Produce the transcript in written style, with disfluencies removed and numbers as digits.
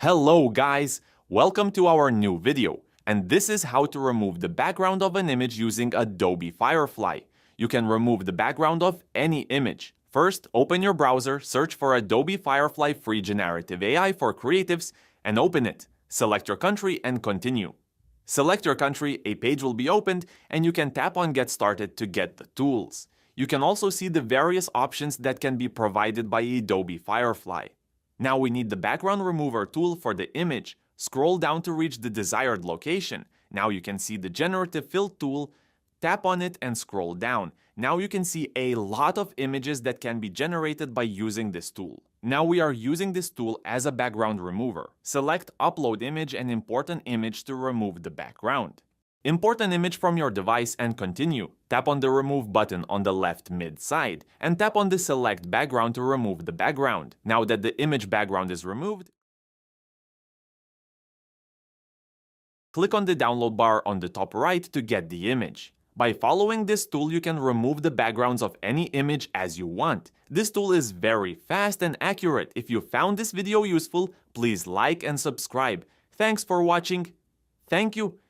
Hello guys, welcome to our new video, and this is how to remove the background of an image using Adobe Firefly. You can remove the background of any image. First, open your browser, search for Adobe Firefly Free Generative AI for Creatives, and open it. Select your country and continue. Select your country, a page will be opened, and you can tap on Get Started to get the tools. You can also see the various options that can be provided by Adobe Firefly. Now we need the background remover tool for the image. Scroll down to reach the desired location. Now you can see the generative fill tool. Tap on it and scroll down. Now you can see a lot of images that can be generated by using this tool. Now we are using this tool as a background remover. Select Upload Image and import an image to remove the background. Import an image from your device and continue. Tap on the Remove button on the left mid side and tap on the Select Background to remove the background. Now that the image background is removed, click on the download bar on the top right to get the image. By following this tool, you can remove the backgrounds of any image as you want. This tool is very fast and accurate. If you found this video useful, please like and subscribe. Thanks for watching. Thank you.